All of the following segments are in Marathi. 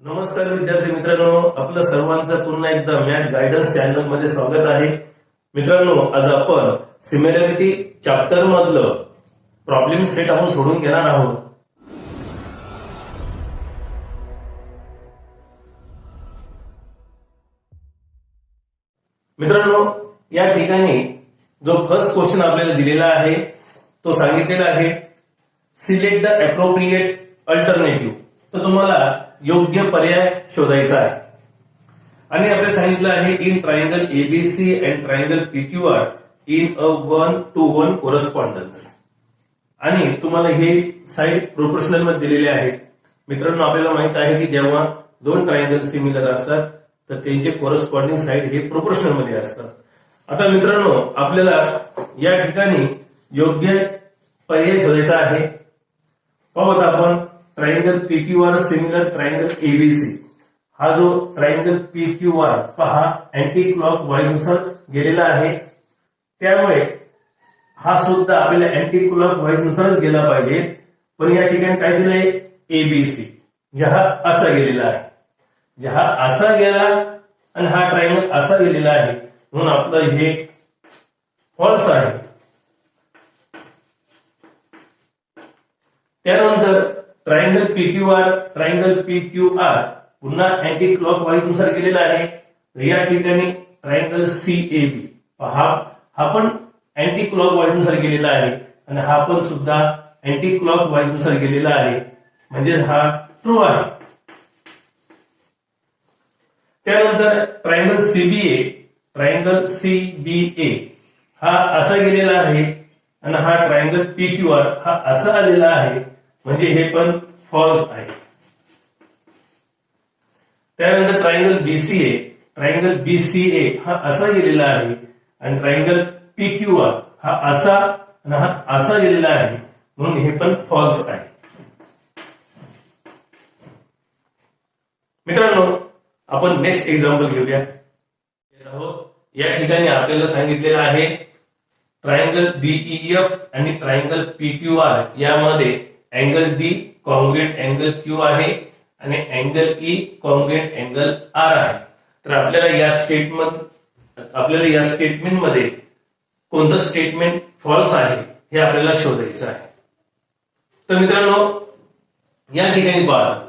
नमस्कार विद्यार्थी मित्रांनो, आपलं सर्वांचं पुन्हा एकदा मॅथ गायडन्स चॅनल मध्ये स्वागत आहे. मित्रांनो, आज आपण सिमिलॅरिटी चॅप्टर मधलं प्रॉब्लेम सेट आपण सोडून घेणार आहोत. मित्रांनो, या ठिकाणी जो फर्स्ट क्वेश्चन आपल्याला दिलेला आहे तो सांगितलेला आहे सिलेक्ट द अप्रोप्रिएट अल्टरनेटिव्ह. तर तुम्हाला योग्य पर्याय शोधायचा आहे आणि आपल्याला सांगितलं आहे in triangle ABC and triangle PQR in a 1-to-1 कोरस्पॉन्डन्स. आणि तुम्हाला हे साइड प्रोपोर्शनल मध्ये दिलेले आहेत. मित्रांनो, आपल्याला माहित आहे की जेव्हा दोन ट्रायंगल सिमिलर असतात तर त्यांचे कोरस्पॉन्डिंग साइड हे प्रोपोर्शनल मध्ये असतात. आता मित्रांनो, आपल्याला या ठिकाणी योग्य पर्याय शोधायचा आहे. पाहू आपण triangle PQR similar triangle ABC. हा जो ट्रायंगल पीक्यूआर पहा अँटी क्लॉक वाईज नुसार गेलेला आहे, त्यामुळे हा सुद्धा आपल्याला अँटी क्लॉक वाईज नुसारच गेला पाहिजे. पण या ठिकाणी काय दिलंय एबीसी, हा असा गेलेला आहे, हा असा गेला आणि हा ट्रायंगल असा गेलेला आहे, म्हणून आपलं हे फॉल्स आहे. त्यानंतर ट्रायंगल पीक्यूआर पुन्हा अँटी क्लॉक वाईज नुसार गेलेला आहे. या ठिकाणी ट्रायंगल सीएबी हा पण अँटी क्लॉक वाईज नुसार गेलेला आहे आणि हा पण सुद्धा अँटी क्लॉक वाईज नुसार गेलेला आहे, म्हणजे हा ट्रू आहे. त्यानंतर ट्रायंगल सीबीए हा असा गेलेला आहे आणि हा ट्रायंगल पीक्यूआर हा असा आलेला आहे, म्हणजे हे पण फॉल्स आहे. त्यानंतर ट्रायंगल बीसीए हा असा गेलेला आहे आणि ट्रायंगल पीक्यूआर हा असा आणि हा असा गेलेला आहे, म्हणून हे पण फॉल्स आहे. मित्रांनो, आपण नेक्स्ट एक्झाम्पल घेऊया. या ठिकाणी आपल्याला सांगितलेलं आहे ट्रायंगल डीईएफ आणि ट्रायंगल पीक्यूआर यामध्ये angle D congruent angle Q आहे आणि angle E congruent angle R आहे. तर आपल्याला या स्टेटमेंट मध्ये कोणतं स्टेटमेंट फॉल्स आहे हे आपल्याला शोधायचं आहे. तर मित्रांनो, या ठिकाणी पहा,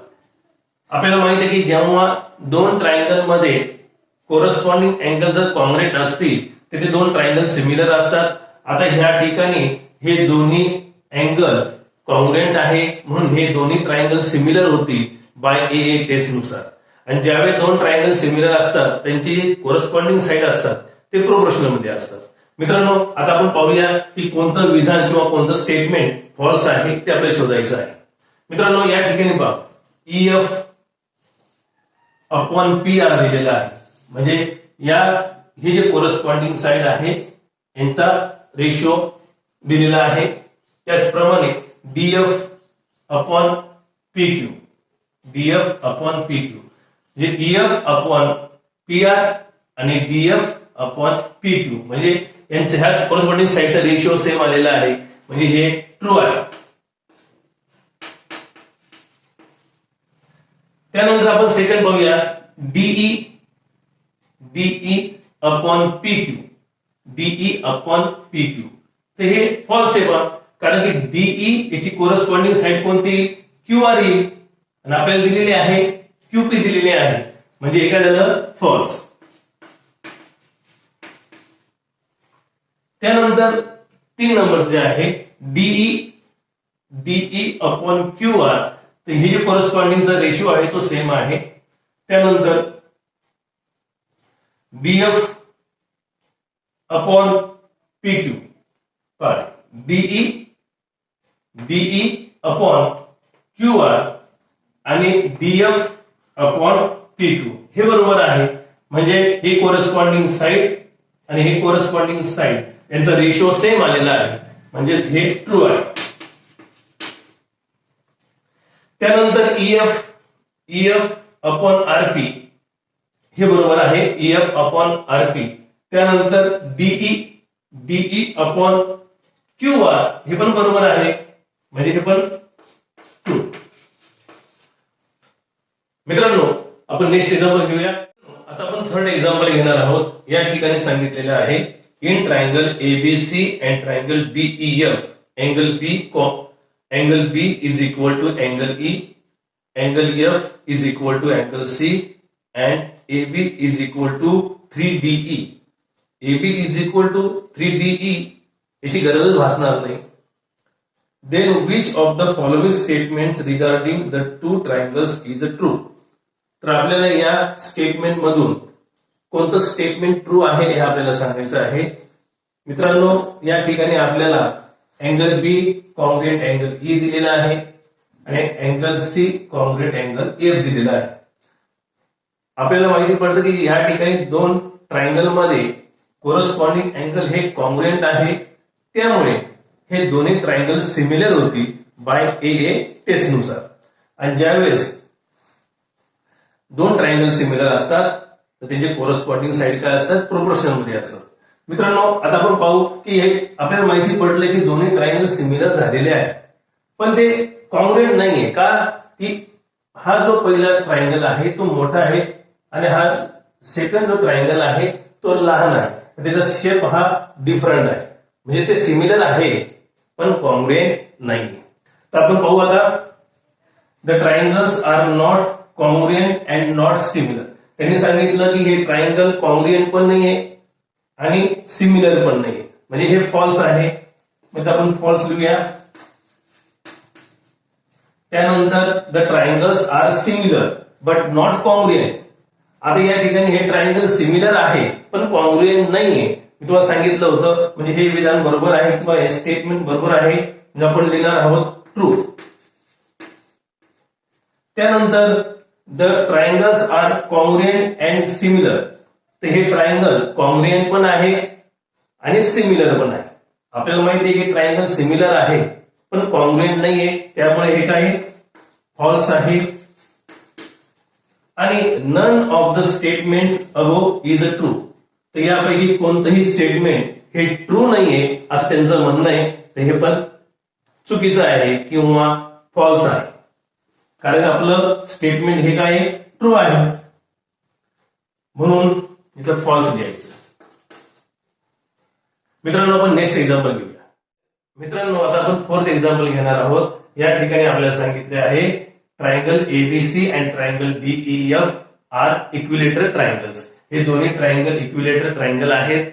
आपल्याला माहिती आहे की जेव्हा दोन ट्रायंगल मध्ये कोरस्पॉन्डिंग अँगल जर कॉन्ग्रुएंट असतील तर ते दोन ट्रायंगल सिमिलर असतात. आता ह्या ठिकाणी हे दोन्ही अँगल कॉन्ग्रुएंट आहे, म्हणून हे दोन्ही ट्रायंगल सिमिलर होतील बाय ए टेस्ट नुसार. आणि ज्यावेळी दोन ट्रायंगल सिमिलर असतात त्यांची कोरस्पॉन्डिंग साइड असतात ते प्रोपोर्शनल मध्ये असतात. मित्रांनो, आता आपण पाहूया की कोणतं विधान किंवा कोणतं स्टेटमेंट फॉल्स आहे ते आपल्याला शोधायचं आहे. मित्रांनो, या ठिकाणी पहा EF अपॉन PR दिलेला आहे, म्हणजे हे जे कोरस्पॉन्डिंग साइड आहे यांचा रेशो दिलेला आहे. त्याचप्रमाणे DF अपॉन PQ म्हणजे EF अपॉन PR आणि DF अपॉन PQ, म्हणजे यांच्या ह्या कोरस्पॉन्डिंग साइडचा रेशो सेम आलेला आहे, म्हणजे हे ट्रू आहे. त्यानंतर आपण सेकंड पाहूया DE अपॉन PQ. तर हे फॉल्स आहे बा, कारण की DE याची कोरस्पॉन्डिंग साइड कोणती QR येईल आणि आपल्याला दिलेली आहे QP दिलेली आहे, म्हणजे हे काय झालं फॉल्स. त्यानंतर 3 नंबर जे आहे DE अपॉन QR, तर हे जे कोरस्पॉन्डिंगचा रेशो आहे तो सेम आहे. त्यानंतर DF upon PQ, DE upon QR आणि DF अपॉन PQ हे बरोबर आहे, म्हणजे हे कोरस्पॉन्डिंग साइड आणि हे कोरस्पॉन्डिंग साइड यांचा रेशो सेम आलेला आहे, म्हणजे हे ट्रू आहे. त्यानंतर EF अपॉन RP हे बरोबर आहे, EF अपॉन RP. त्यानंतर DE अपॉन QR हे पण बरोबर आहे, म्हणजे हे पण ट्रू. मित्रांनो, आपण नेक्स्ट एक्झाम्पल घेऊया. आता आपण थर्ड एक्झाम्पल घेणार आहोत. या ठिकाणी सांगितलेलं आहे in triangle ABC and triangle DEF angle B is equal to angle E, angle F is equal to angle C and AB is equal to 3DE. AB is equal to 3DE याची गरजच भासणार नाही. Then which of the following statements regarding the two triangles is true? तर आपल्याला या स्टेटमेंट मधून कोणतं स्टेटमेंट ट्रू आहे हे आपल्याला सांगायचं आहे. मित्रांनो, या ठिकाणी आपल्याला angle B congruent angle E दिलेला आहे आणि angle C congruent angle F दिलेला आहे. आपल्याला माहिती पडतं की या ठिकाणी दोन ट्रायंगल मध्ये कोरस्पॉन्डिंग अँगल हे कॉन्ग्रुएंट आहे, त्यामुळे हे दोन्ही ट्रायंगल सिमिलर होतील बाय ए टेस्ट नुसार. आणि ज्यावेळेस दोन ट्रायंगल सिमिलर असतात तर त्यांचे कोरस्पॉन्डिंग साईड काय असतात, प्रोपोर्शनल मध्ये असतात. मित्रांनो, आता आपण पाहू की हे आपल्याला माहिती पडलं की दोन्ही ट्रायंगल सिमिलर झालेले आहेत, पण ते कॉन्ग्रुएंट नाहीये. का की हा जो पहिला ट्रायंगल आहे तो मोठा आहे आणि हा सेकंड जो ट्रायंगल आहे तो लहान आहे. त्याचा शेप हा डिफरंट आहे, म्हणजे ते सिमिलर आहे पण कॉन्ग्रुएंट नाही. तर आपण पाहू आता the triangles are not congruent and not similar. त्यांनी सांगितलं की हे ट्रायंगल कॉन्ग्रुएंट पण नाहीये आणि सिमिलर पण नाहीये, म्हणजे हे फॉल्स आहे. म्हणजे आपण फॉल्स लिहूया. त्यानंतर the triangles are similar but not congruent. आता या ठिकाणी हे ट्रायंगल सिमिलर आहे पण कॉन्ग्रुएंट नाहीये. मी तुम्हाला सांगितलं होतं, म्हणजे हे विधान बरोबर आहे किंवा हे स्टेटमेंट बरोबर आहे, म्हणजे आपण लिहिणार आहोत ट्रू. त्यानंतर the triangles are congruent and similar. तर हे ट्रायंगल कॉन्ग्रुएंट पण आहे आणि सिमिलर पण आहे. आपल्याला माहिती आहे की ट्रायंगल सिमिलर आहे पण कॉन्ग्रुएंट नाहीये, त्यामुळे हे काय फॉल्स आहे. आणि none of the statements above is true. तर यापैकी कोणतंही स्टेटमेंट हे ट्रू नाहीये असं त्यांचं म्हणणं आहे. तर हे पण चुकीचं आहे किंवा फॉल्स आहे, कारण आपलं स्टेटमेंट हे काय ट्रू आहे, म्हणून इथं फॉल्स लिहायचं. मित्रांनो, आपण नेक्स्ट एक्झाम्पल घेऊया. मित्रांनो, आता आपण फोर्थ एक्झाम्पल घेणार आहोत. या ठिकाणी आपल्याला सांगितले आहे triangle ABC and triangle DEF are equilateral triangles. हे दोन्ही ट्रायंगल इक्विलेटरल ट्रायंगल आहेत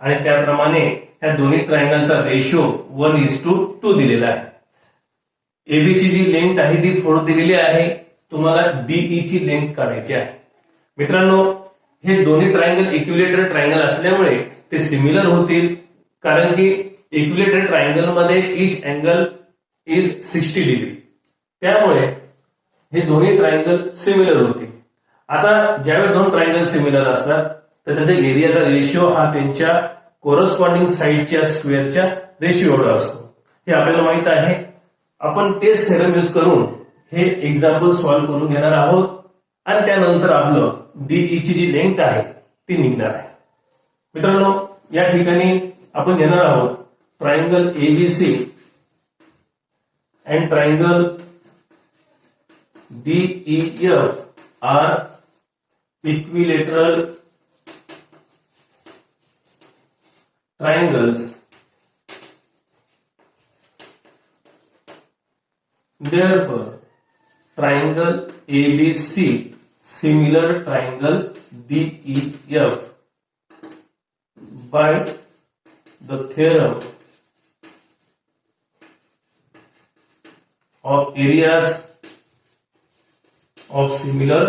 आणि त्याप्रमाणे ह्या दोन्ही ट्रायंगलचा रेशो 1:2 दिलेला आहे. एबीची जी लेंथ आहे ती 4 दिलेली आहे. तुम्हाला डीई ची लेंथ काढायची आहे. मित्रांनो, हे दोन्ही ट्रायंगल इक्विलेटरल ट्रायंगल असल्यामुळे ते सिमिलर होतील, कारण की इक्विलेटरल ट्रायंगल मध्ये ईच अँगल इज 60 डिग्री, त्यामुळे हे दोन्ही ट्रायंगल सिमिलर होतील. आता ज्यावेळेस दोन ट्रायंगल सिमिलर असतात तर त्यांच्या एरियाचा रेशिओ हा त्यांच्या कोरस्पॉन्डिंग साईडच्या स्क्वेअरच्या रेशिओ एवढा असतो. हे आपल्याला माहित आहे. आपण तेच थेरम यूज करून हे एक्झाम्पल सॉल्व्ह करून घेणार आहोत आणि त्यानंतर आपलं डीई ची जी लेंथ आहे ती निघणार आहे. मित्रांनो, या ठिकाणी आपण घेणार आहोत triangle ABC and triangle DEF are equilateral triangles. Therefore, triangle ABC similar triangle DEF by the theorem of areas of similar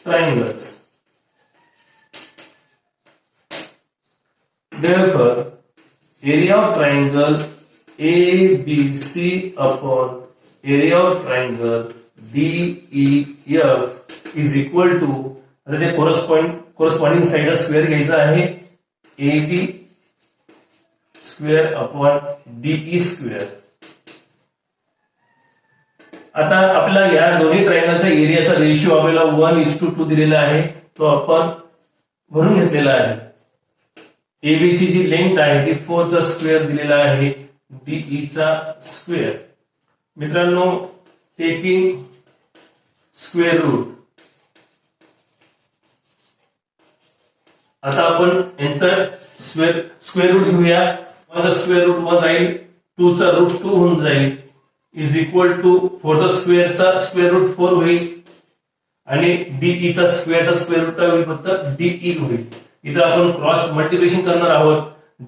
triangles. Therefore, area of triangle ABC upon area of triangle DEF is equal to, आता जे corresponding साइड स्क्वेअर घ्यायचा आहे AB square upon DE square. आता आपल्याला या दोन्ही ट्रायंगलचा एरियाचा रेशिओ आपल्याला 1:2 दिलेला आहे, तो आपण भरून घेतलेला आहे. एबी ची जी लेंथ आहे ती 4 चा स्क्वेअर दिलेला आहे, डीई चा स्क्वेअर. मित्रांनो, टेकिंग स्क्वेअर रूट. आता आपण यांचं स्क्वेअर रूट घेऊया. 1 स्क्वेअर रूट 1 राहील, 2 चा रूट 2 होऊन जाईल, इज इक्वल टू 4 चा स्क्वेअरचा स्क्वेअर रूट 4 होईल आणि डीई चा स्क्वेअरचा स्क्वेअर रूट काय होईल, फक्त डीई होईल. इथं आपण क्रॉस मल्टिप्लिकेशन करणार आहोत.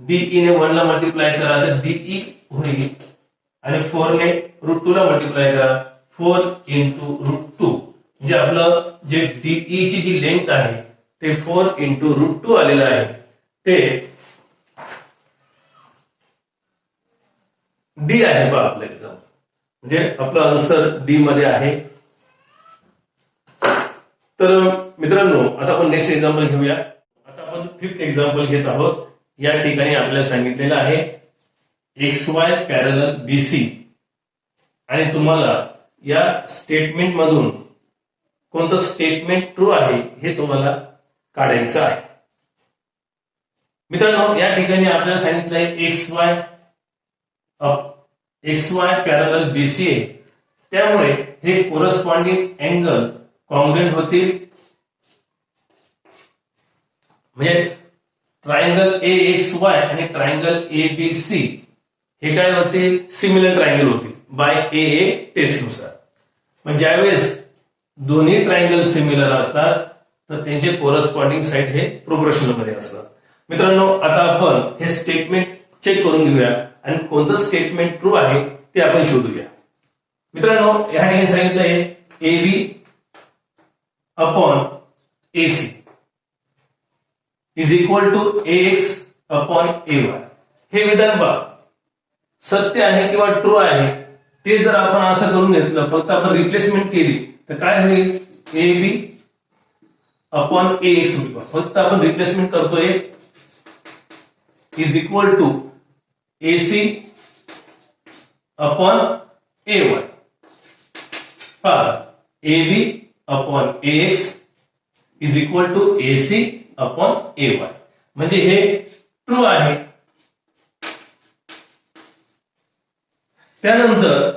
डीई ने 1 ला मल्टिप्लाय करा तर डीई होईल आणि 4 ने रूट 2 ला मल्टिप्लाय करा, 4 इंटू रूट 2. म्हणजे आपलं जे डीई ची जी लेंथ आहे ते 4 इंटू रूट 2 आलेलं आहे. ते डी आहे बा आपल्या एक्झाम, म्हणजे आपला आन्सर डी मध्ये आहे. तर मित्रांनो, आता आपण नेक्स्ट एक्झाम्पल घेऊया. आता आपण 5th एक्झाम्पल घेत आहोत. या ठिकाणी आपल्याला सांगितलेलं आहे XY पॅरलल BC आणि तुम्हाला या स्टेटमेंट मधून कोणतं स्टेटमेंट ट्रू आहे हे तुम्हाला काढायचं आहे. मित्रांनो, या ठिकाणी आपल्याला सांगितलं आहे XY पॅरलल BC आहे, त्यामुळे हे कोरस्पॉन्डिंग अँगल कॉन्ग्रुएंट होतील. म्हणजे ट्रायंगल AXY आणि ट्रायंगल ABC हे काय होतील, सिमिलर ट्रायंगल होतील बाय AA टेस्ट नुसार. पण ज्यावेळेस दोन्ही ट्रायंगल सिमिलर असतात तर त्यांचे कोरस्पॉन्डिंग साइड हे प्रोपोर्शनल मध्ये असतात. मित्रांनो, आता आपण हे स्टेटमेंट चेक करून घेऊया आणि कोणतं स्टेटमेंट ट्रू आहे ते आपण शोधूया. मित्रांनो, या ठिकाणी सांगितलं आहे AB upon AC is equal to AX upon AY. हे विधान बा सत्य आहे किंवा ट्रू आहे ते जर आपण असं करून घेतलं, फक्त आपण रिप्लेसमेंट केली तर काय होईल, AB अपॉन AX होईल. फक्त आपण रिप्लेसमेंट करतोय, is equal to AC upon AY. पहा, AB upon AX is equal to AC upon AY. म्हणजे हे ट्रू आहे. त्यानंतर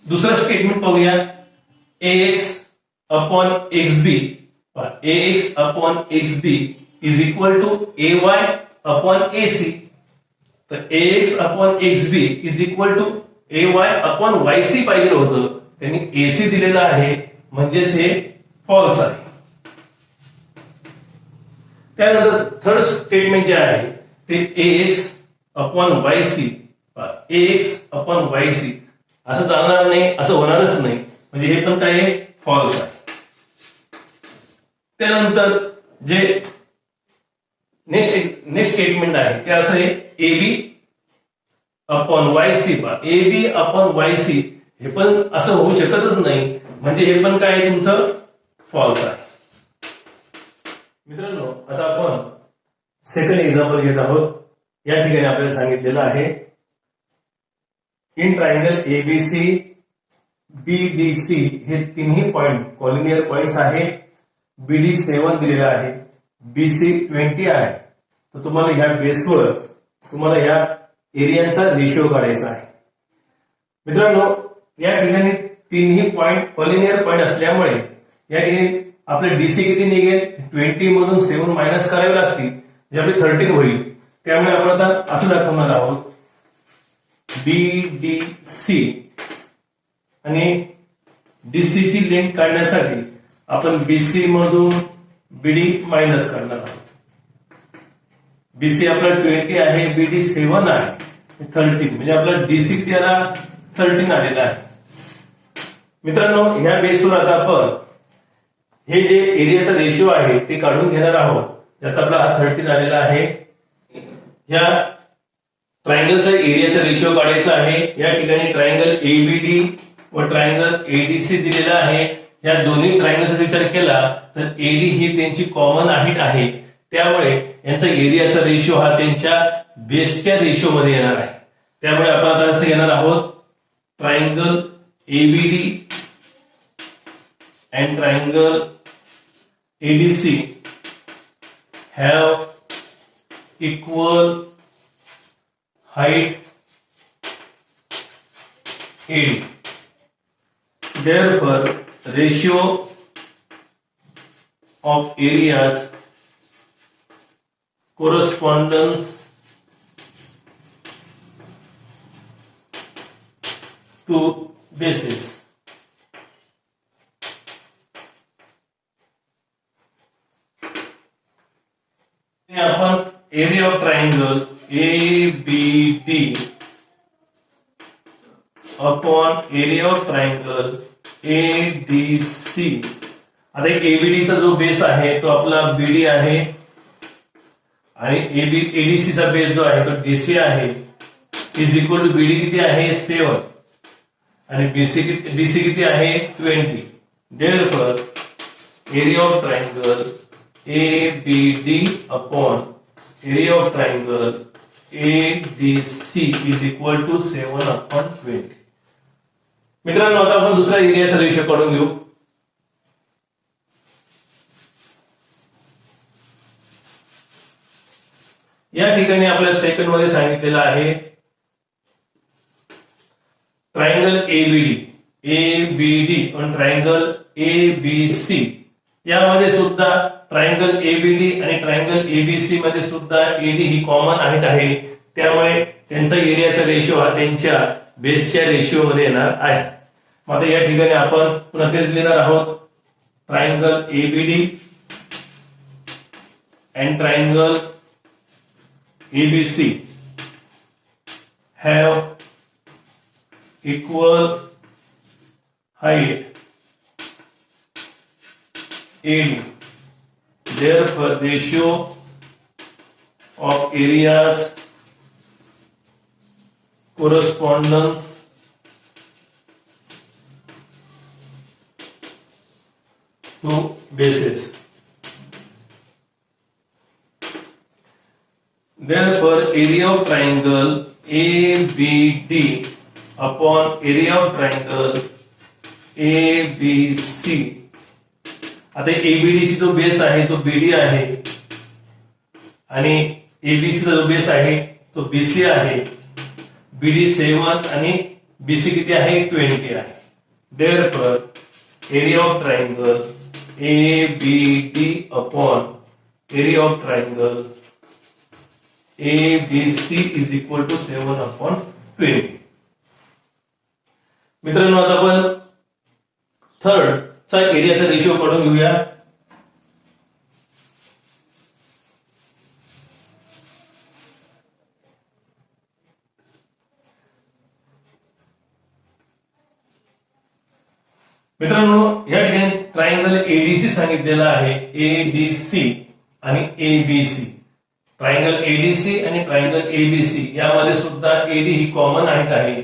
दुसरं स्टेटमेंट पाहूया, AX upon XB. AX upon XB is equal to AY upon AC. तर AX upon XB is equal to AY upon YC पाहिजे होतं, त्यांनी AC दिलेलं आहे, म्हणजेच हे फॉल्स आहे. त्यानंतर थर्ड स्टेटमेंट जे आहे ते AX upon YC. AX upon YC असं चालणार नाही, असं होणारच नाही, म्हणजे हे पण काय आहे, फॉल्स आहे. त्यानंतर जे नेक्स्ट स्टेटमेंट आहे ते असं आहे AB upon YC. AB upon YC हे पण असं होऊ शकतच नाही, म्हणजे हे पण काय आहे, तुमचं फॉल्स आहे. मित्रांनो, आता आपण सेकंड एक्झाम्पल घेत आहोत. या ठिकाणी आपल्याला सांगितलेलं आहे इन ट्रायंगल ABC BDC हे तिन्ही पॉइंट कॉलिनियर पॉइंट्स आहे. BD 7 दिलेला आहे, BC 20 आहे. तर तुम्हाला ह्या बेसवर तुम्हाला ह्या एरियाचा रेशिओ काढायचा आहे. मित्रांनो, या ठिकाणी तिन्ही पॉइंट कॉलिनियर पॉइंट असल्यामुळे या ठिकाणी आपले DC किती निघेल, 20 मधून 7 मायनस करावे लागतील, म्हणजे आपली 13 होईल. त्यामुळे आपण आता असं दाखवणार आहोत BDC आणि DC ची लेंथ काढण्यासाठी आपण BC मधून BD मायनस करणार आहोत. BC आपला 20 आहे, BD 7 आहे, 13, म्हणजे आपला DC किती आला, 13 आलेला आहे. मित्रांनो, ह्या बेसवर आता आपण हे जे एरियाचा रेशिओ आहे ते काढून घेणार आहोत. यात आपला 13 आलेला आहे. ह्या ट्रायंगलचा एरियाचा रेशिओ काढायचा आहे. या ठिकाणी ट्रायंगल ABD व ट्रायंगल ADC दिलेला आहे. या दोन्ही ट्रायंगलचा विचार केला तर AD ही त्यांची कॉमन हाईट आहे, त्यामुळे यांचा एरियाचा रेशिओ हा त्यांच्या बेसच्या रेशिओ मध्ये येणार आहे. त्यामुळे आपण आता असं घेणार आहोत triangle ABD and triangle ADC have equal height AD. Therefore, ratio of areas corresponds to bases. आपण area of triangle ABD upon area of triangle ADC. आता ABD चा जो बेस आहे तो आपला BD आहे आणि ADC चा बेस जो आहे तो DC आहे इज इक्वल टू BD किती आहे 7 आणि DC किती आहे 20. Therefore, area of triangle ABD upon area of triangle ADC is equal to 7/20. मित्रांनो, आता आपण दुसरा एरियाचा रेशो काढून घेऊ. या ठिकाणी आपल्या सेकंड मध्ये सांगितलेलं आहे ट्रायंगल ABD आणि ट्रायंगल ABC. यामध्ये सुद्धा ट्रायंगल ABD आणि ट्रायंगल ABC मध्ये सुद्धा AD ही कॉमन हाईट आहे, त्यामुळे त्यांचा एरियाचा रेशो हा त्यांच्या बेसच्या रेशिओ मध्ये येणार आहे. मग या ठिकाणी आपण पुन्हा तेच लिहिणार आहोत. Triangle ABD and triangle ABC have equal height AD. Therefore, ratio of areas corresponds to bases. Therefore, area of triangle ABD upon area of triangle ABC. आता ABD ची जो बेस आहे तो BD आहे आणि ABC चा जो बेस आहे तो BC आहे. BD 7 आणि BC किती आहे 20 आहे. Therefore, area of triangle ABD upon area of triangle ABC is equal to 7/20. मित्रांनो, आता आपण थर्ड चा एरियाचा रेशिओ काढून घेऊया. मित्रांनो, या ठिकाणी ट्रायंगल ADC सांगितलेला आहे, ADC आणि ABC. ट्रायंगल ADC आणि ट्रायंगल ABC यामध्ये सुद्धा AD ही कॉमन हाईट आहे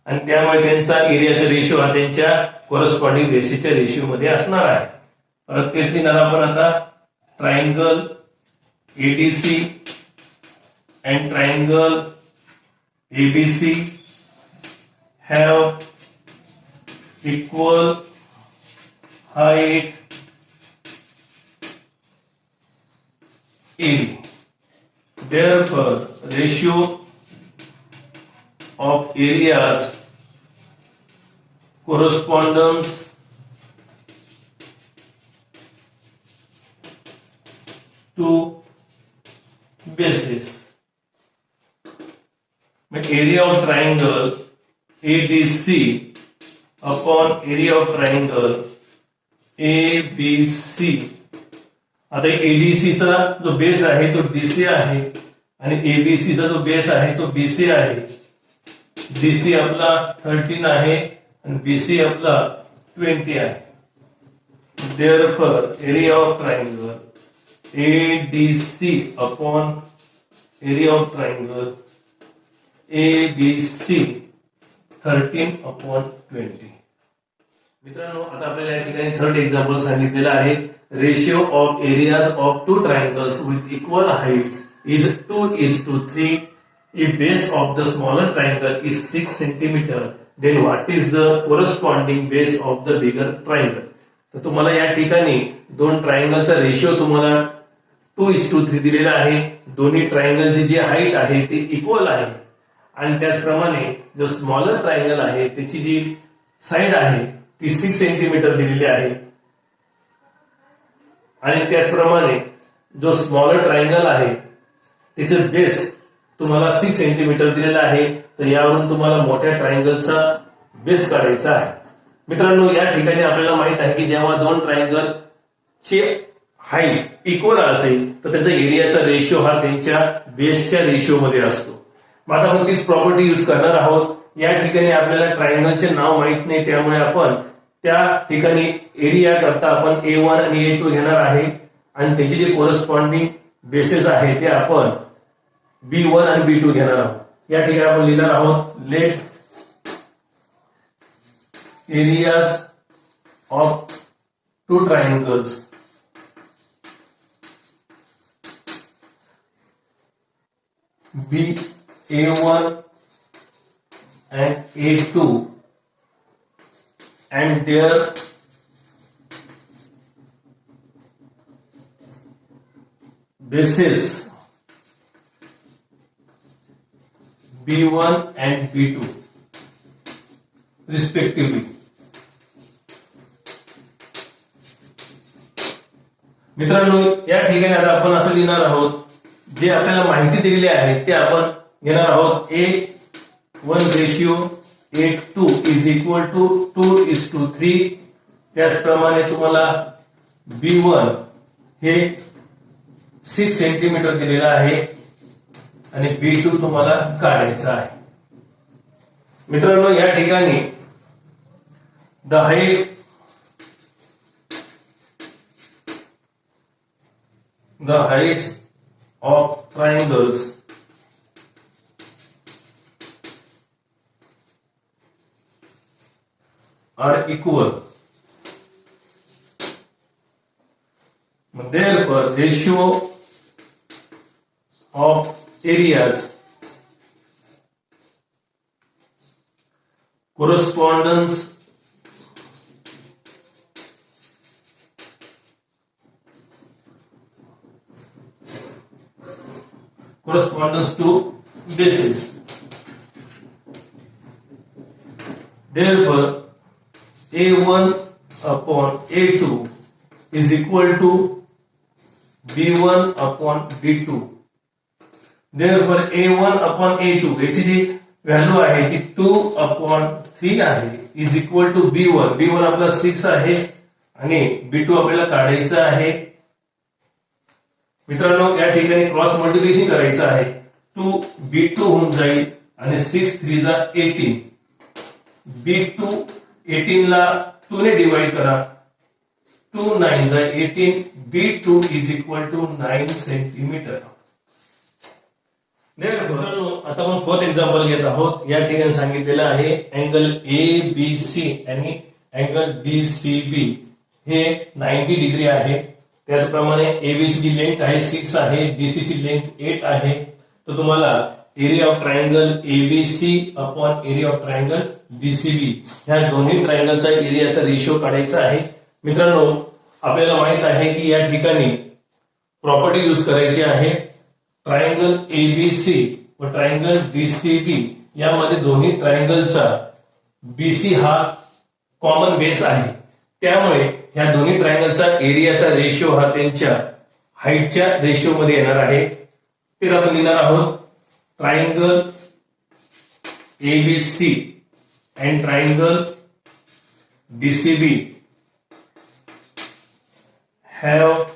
आणि त्यामुळे त्यांचा एरियाचा रेशो हा त्यांच्या कोरस्पॉन्डिंग बेसिसच्या रेशिओ मध्ये असणार आहे. परत तेच लिहिणार आपण आता. Triangle ADC and triangle ABC have equal height AD. Therefore, ratio of areas corresponds to bases. But area of triangle ADC upon area of triangle ABC. आता ADC चा जो बेस आहे तो DC आहे आणि ABC चा जो बेस आहे तो BC आहे. DC आपला 13 आहे आणि BC आपला 20 आहे. Therefore, area of triangle ADC upon area of triangle ABC 13/20. मित्रांनो, आता आपल्याला या ठिकाणी थर्ड एक्झाम्पल सांगितलेलं आहे. Ratio of areas of two triangles with equal Heights is 2:3. If base of the smaller triangle is 6 centimeter, then what is the corresponding base of the bigger triangle? तर तुम्हाला या ठिकाणी दोन ट्रायंगलचा रेशिओ तुम्हाला 2:3 दिलेला आहे. दोन्ही ट्रायंगलची जी हाईट आहे ती इक्वल आहे आणि त्याचप्रमाणे जो स्मॉलर ट्रायंगल आहे त्याची जी साइड आहे ती 6 सेंटीमीटर दिलेली आहे. आणि त्याचप्रमाणे जो स्मॉलर ट्रायंगल आहे त्याचे बेस तुम्हाला 6 सेंटीमीटर दिलेला आहे. तर यावरून तुम्हाला मोठ्या ट्रायंगलचा बेस काढायचा आहे. मित्रांनो, या ठिकाणी आपल्याला माहित आहे की जेव्हा दोन ट्रायंगल ची हाईट इक्वल असेल तर त्याचा एरियाचा रेशो हा त्यांच्या बेसच्या रेशो मध्ये असतो. मग आता आपण तीच प्रॉपर्टी युज करणार आहोत. या ठिकाणी आपल्याला ट्रायंगलचे नाव माहित नाही, त्यामुळे आपण त्या ठिकाणी एरिया करता आपण A1 आणि A2 घेणार आहे आणि त्याचे जे कोरस्पॉन्डिंग बेसेस आहे ते आपण B1 आणि B2 घेणार आहोत. या ठिकाणी आपण लिहिणार आहोत let areas of two triangles be A1 and A2 and their bases B1 and B2 respectively. मित्रांनो, या ठिकाणी आता आपण असं लिहिणार आहोत, जे आपल्याला माहिती दिलेली आहे ते आपण घेणार आहोत. A1 ratio A2 is equal to 2:3. त्याचप्रमाणे तुम्हाला B1 हे 6 सेंटीमीटर दिलेलं आहे आणि B2 तुम्हाला काढायचा आहे. मित्रांनो, या ठिकाणी the heights of triangles are equal. Therefore, ratio of areas corresponds to bases. Therefore, A1 upon A2 is equal to B1 upon B2. Therefore, A1 upon A2 याची जी व्हॅल्यू आहे ती 2/3 आहे is equal to B1. B1 आपला 6 आहे आणि B2 आपल्याला काढायचं आहे. मित्रांनो, या ठिकाणी क्रॉस मल्टिप्लिकेशन करायचं आहे. 2B2 होऊन जाईल आणि 6 3 जा 18. B2 18 ला 2 ने डिवाइड करा. 2 9 जा 18. B2 is equal to 9 centimetre. आता आपण फोर्थ एक्झाम्पल घेत आहोत. या ठिकाणी सांगितलेलं आहे अँगल ABC आणि अँगल DCB हे 90 डिग्री आहे. त्याचप्रमाणे AB ची जी लेंथ आहे 6 आहे, DC ची लेंथ 8 आहे. तर तुम्हाला area of triangle ABC upon area of triangle DCB ह्या दोन्ही ट्रायंगलचा एरियाचा रेशो काढायचा आहे. मित्रांनो, आपल्याला माहित आहे की या ठिकाणी प्रॉपर्टी यूज करायची आहे. ट्रायंगल ABC व ट्रायंगल DCB यामध्ये दोन्ही ट्रायंगलचा BC हा कॉमन बेस आहे. त्यामुळे ह्या दोन्ही ट्रायंगलचा एरियाचा रेशो हा त्यांच्या हाईटच्या रेशो मध्ये येणार आहे. तेच आपण लिहिणार आहोत. Triangle ABC and triangle DCB have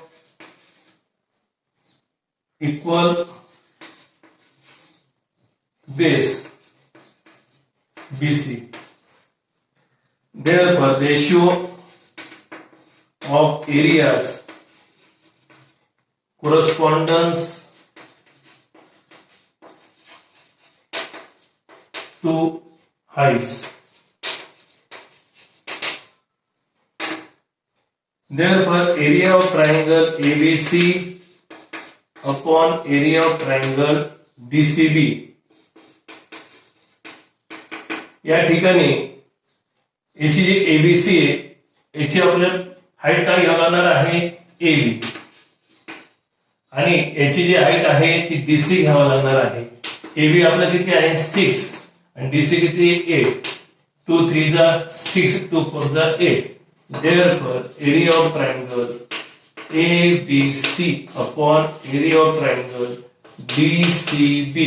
equal base BC. Therefore, ratio of areas corresponds to heights. Therefore, area of triangle ABC upon area of triangle DCB या ठिकाणी याची जी ABC आहे याची आपल्याला हाईट काय घ्यावं लागणार आहे AB आणि याची जी हाईट आहे ती DC घ्यावं लागणार आहे. AB आपला किती आहे 6 आणि DC किती 8. 2 3 6, 2 4 8. Therefore, area of triangle ABC upon area of triangle DCB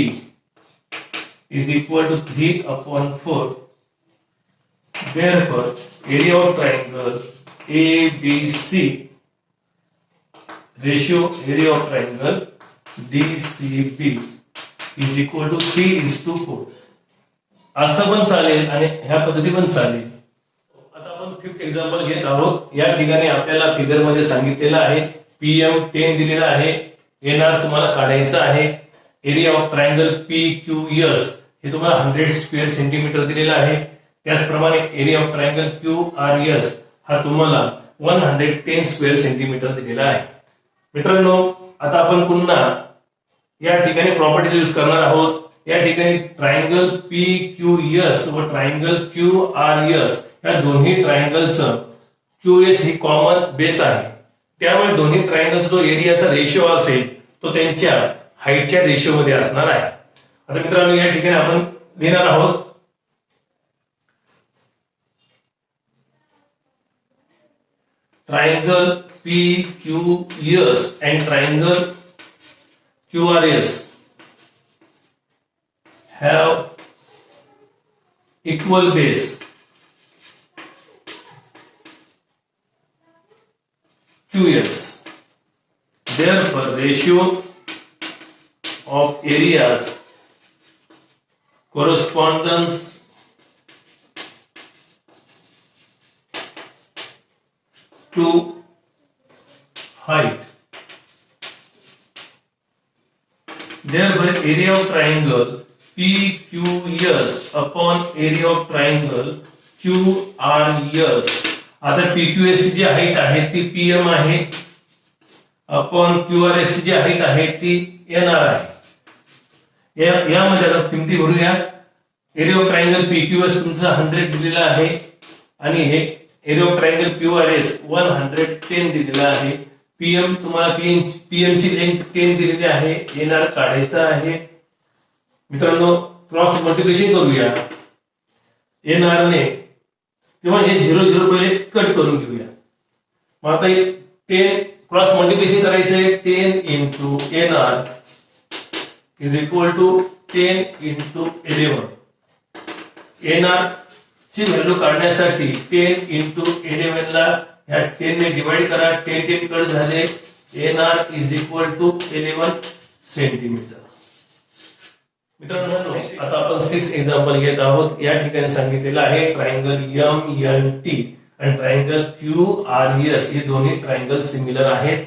is equal to 3 upon 4. Therefore, area of triangle ABC ratio area of triangle DCB is equal to 3:4. असं पण चालेल आणि ह्या पद्धती पण चालेल. आता आपण फिफ्थ एक्झाम्पल घेत आहोत. या ठिकाणी आपल्याला फिगर मध्ये सांगितलेलं आहे PM 10 दिलेला आहे. एनआर तुम्हाला काढायचं आहे. एरिया ऑफ ट्रायंगल PQS हे तुम्हाला 100 स्क्वेअर सेंटीमीटर दिलेला आहे. त्याचप्रमाणे एरिया ऑफ ट्रायंगल QRS हा तुम्हाला 110 स्क्वेअर सेंटीमीटर दिलेला आहे. मित्रांनो, आता आपण पुन्हा या ठिकाणी प्रॉपर्टीज यूज करणार आहोत. या ठिकाणी ट्रायंगल PQS व ट्रायंगल QRS या दोन्ही ट्रायंगलचं QS ही कॉमन बेस आहे. त्यामुळे दोन्ही ट्रायंगलचा जो एरियाचा रेशो असेल तो त्यांच्या हाईटच्या रेशो मध्ये असणार आहे. आता मित्रांनो, या ठिकाणी आपण लिहिणार आहोत triangle PQS and triangle QRS have equal base. QS. Therefore, ratio of areas corresponds to height. Therefore, area of triangle PQS upon area of triangle QRS. आता PQS ची जी हाईट आहे ती PM आहे अपॉन QRS ची जी हाईट आहे ती NR आहे. यामध्ये आता किमती भरूया. एरिया ऑफ ट्रायंगल PQS तुमचा 100 दिलेला आहे आणि हे एरिया ऑफ ट्रायंगल QRS 110 दिलेला आहे. PM तुम्हाला PM ची लेंथ 10 दिलेली आहे. NR काढायचा आहे. मित्रांनो, क्रॉस मल्टिप्लिकेशन करूया NR ने किंवा हे 0 पहिले कट करून घेऊया. मग आता 10 क्रॉस मल्टिप्लिकेशन करायचंय. 10 into NR is equal to 10 into 11. NR ची व्हॅल्यू काढण्यासाठी 10 इंटू 11 ला ह्या 10 ने डिवाइड करा. 10 कट झाले. NR is equal to 11 centimetre. मित्रांनो, आता आपण 6 एक्झाम्पल घेत आहोत. या ठिकाणी सांगितलेलं आहे ट्रायंगल MNT आणि ट्रायंगल QRS हे दोन्ही ट्रायंगल सिमिलर आहेत.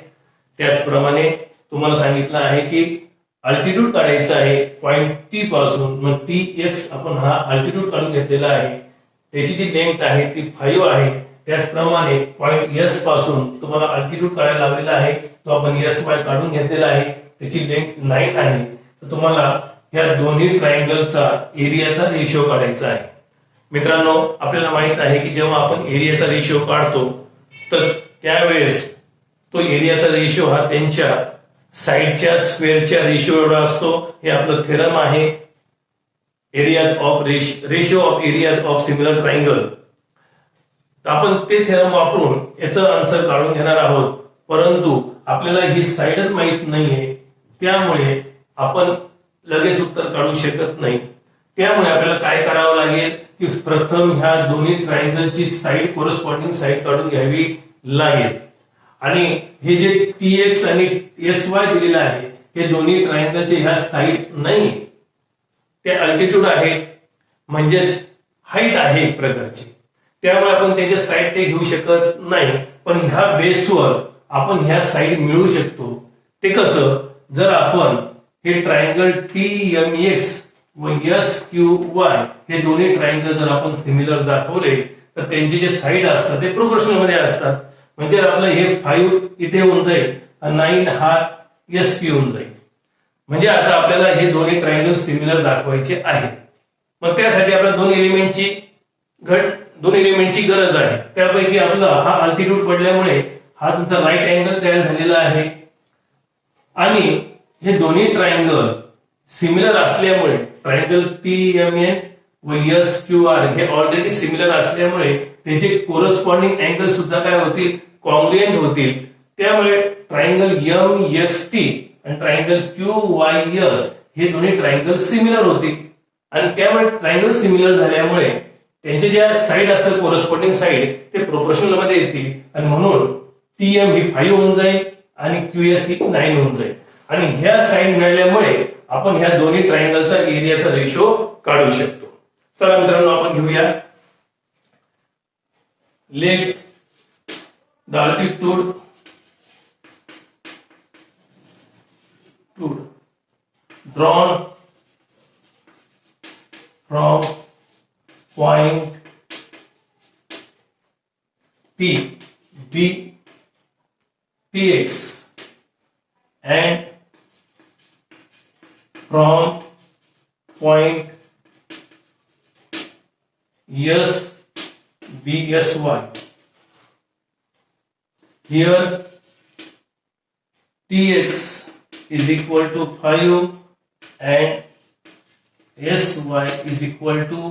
त्याचप्रमाणे तुम्हाला सांगितलं आहे की अल्टिट्यूड काढायचं आहे पॉइंट T पासून. मग TX आपण हा अल्टिट्यूड काढून घेतलेला आहे. त्याची जी लेंथ आहे ती 5 आहे. त्याचप्रमाणे पॉइंट S पासून तुम्हाला अल्टिट्यूड काढायला लावलेला आहे तो आपण SY काढून घेतलेला आहे. त्याची लेंथ 9 आहे. तर तुम्हाला या दोन्ही ट्रायंगलचा एरियाचा रेशो काढायचा आहे. मित्रांनो, आपल्याला माहित आहे की जेव्हा आपण एरियाचा रेशो काढतो तर त्यावेळेस तो एरियाचा रेशो हा त्यांच्या साइडच्या स्क्वेअरच्या रेशो एवढा असतो. हे आपलं थेरम आहे, areas of ratio of areas of similar triangle. आपण ते थेरम वापरून याचं आन्सर काढून घेणार आहोत. परंतु आपल्याला ही साइडच माहित नाहीये, त्यामुळे आपण लगेच उत्तर काढू शकत नाही. त्यामुळे आपल्याला काय करावं लागेल की प्रथम ह्या दोन्ही ट्रायंगलची साइड कोरस्पॉन्डिंग साइड काढून घ्यावी लागेल. आणि हे जे TX आणि SY दिलेलं आहे हे दोन्ही ट्रायंगलचे ह्या साइड नाही, ते अल्टिट्यूड आहे म्हणजेच हाईट आहे एक प्रकारची. त्यामुळे आपण त्याच्या साइड ते घेऊ शकत नाही. पण ह्या बेसवर आपण ह्या साइड मिळवू शकतो. ते कसं? जर आपण हे ट्रायंगल TMX व SQY हे दोन्ही ट्रायंगल जर आपण सिमिलर दाखवले तर त्यांचे जे साइड असतात ते प्रोपोर्शनल मध्ये असतात. म्हणजे आपलं हे 5 इथे होऊन जाईल आणि 9 हा SQ होऊन जाईल. म्हणजे आता आपल्याला हे दोन्ही ट्रायंगल सिमिलर दाखवायचे आहे. मग त्यासाठी आपल्याला दोन एलिमेंटची गरज आहे. त्यापैकी आपला हा अल्टिट्यूड पडल्यामुळे हा तुमचा राईट अँगल तयार झालेला आहे. आणि हे दोन्ही ट्रायंगल सिमिलर असल्यामुळे ट्रायंगल TMN व एस क्यू आर हे ऑलरेडी सिमिलर असल्यामुळे त्याचे कोरस्पॉन्डिंग अँगल सुद्धा काय होतील, कॉन्ग्रुएंट होतील. त्यामुळे ट्रायंगल एम एक्स टी आणि ट्रायंगल क्यू वाय एस हे दोन्ही ट्रायंगल सिमिलर होतील. आणि त्यामुळे ट्रायंगल सिमिलर झाल्यामुळे त्यांचे ज्या साइड असतात कोरस्पॉन्डिंग साइड ते प्रोपोर्शनल मध्ये येतील आणि म्हणून टीएम ही 5 होऊन जाईल आणि क्यूएस ही 9 होऊन जाईल. आणि ह्या साइड मिळाल्यामुळे आपण ह्या दोन्ही ट्रायंगलचा एरियाचा रेशो काढू शकतो. चला मित्रांनो आपण घेऊया. Let the altitude drawn from point P B Px and from point S B S Y. Here Tx is equal to 5 and sy is equal to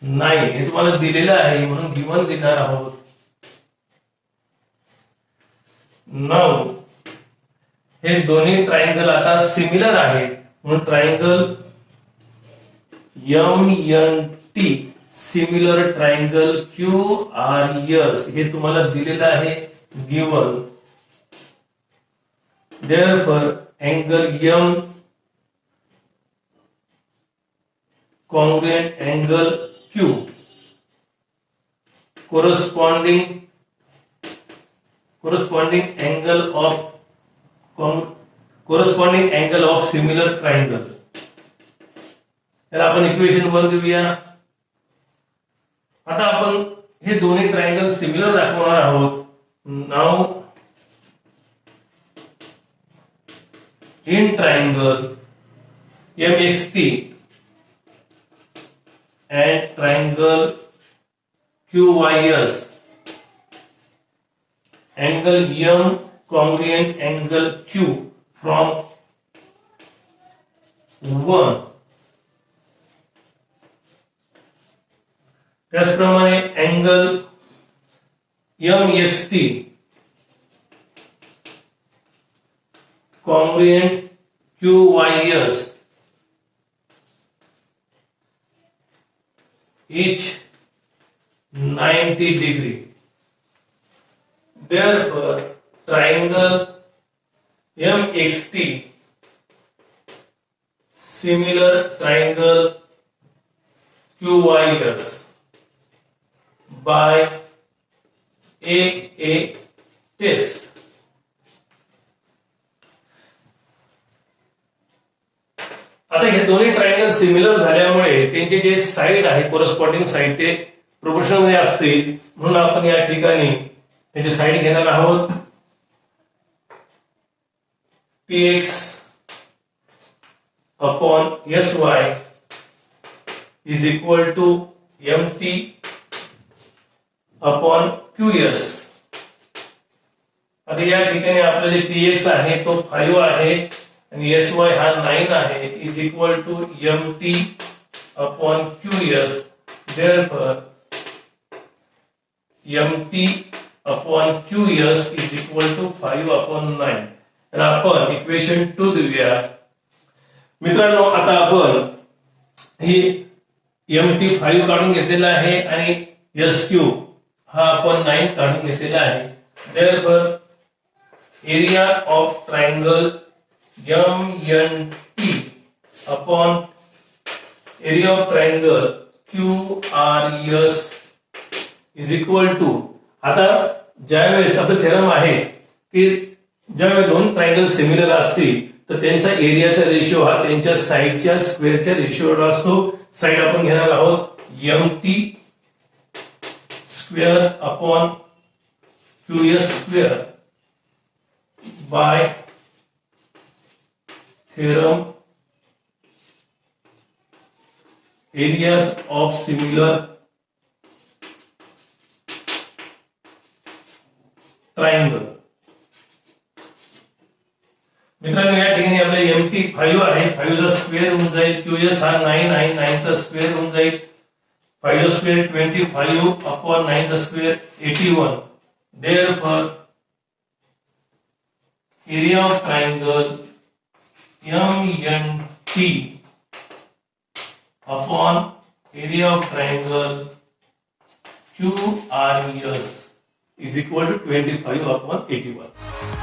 9. हे तुम्हाला दिलेलं आहे म्हणून गिवन देणार आहोत. नाउ हे दोन्ही ट्रायंगल आता सिमिलर आहेत म्हणून triangle M N T similar triangle Q R S हे तुम्हाला दिलेलं आहे given. Therefore, angle M congruent angle Q corresponding angle of similar triangle. याला आपण इक्वेशन 1 घेऊया. आता आपण हे दोन्ही ट्रायंगल सिमिलर दाखवणार आहोत. Now in triangle MXT and triangle QYS, angle M congruent angle Q from 1. त्याचप्रमाणे angle MXT congruent QYS each 90 degree. Therefore, triangle MXT similar triangle QYS by AA test. आता हे दोन्ही ट्रायंगल सिमिलर झाल्यामुळे त्यांचे जे साइड आहे कोरस्पॉन्डिंग साइड ते प्रोपोर्शनल मध्ये असतील म्हणून आपण या ठिकाणी त्याचे साइड घेणार आहोत. Px upon Sy is equal to Mt upon Qs. आता या ठिकाणी आपला जे Px आहे तो 5 आहे आणि Sy हा 9 आहे is equal to Mt upon Qs. Therefore Mt upon Qs is equal to 5 upon 9. तर आपण इक्वेशन 2 देऊया. मित्रांनो आता आपण ही Mt 5 काढून घेतलेला आहे आणि Sq हा आपण 9 काढून घेतलेला आहे. Therefore area of triangle MNT upon area of triangle QRS is equal to. आता ज्यावेळेस आपलं थेरम आहे की ज्यावेळेस दोन ट्रायंगल सिमिलर असतील तर त्यांचा एरियाचा रेशो हा त्यांच्या साइडच्या स्क्वेअरच्या रेशोवर असतो. साइड आपण घेणार आहोत MT square upon QS square by theorem areas of similar triangle. मित्रांनो या ठिकाणी आपल्या MT 25 आहे, 5 चा स्क्वेअर होऊन जाईल, QS हा 9 आहे, 9 चा स्क्वेअर होऊन जाईल, 5 चा स्क्वेअर 25 अपॉन 9 चा square 81. Therefore area of triangle MNT upon area of triangle QRS is equal to 25 upon 81.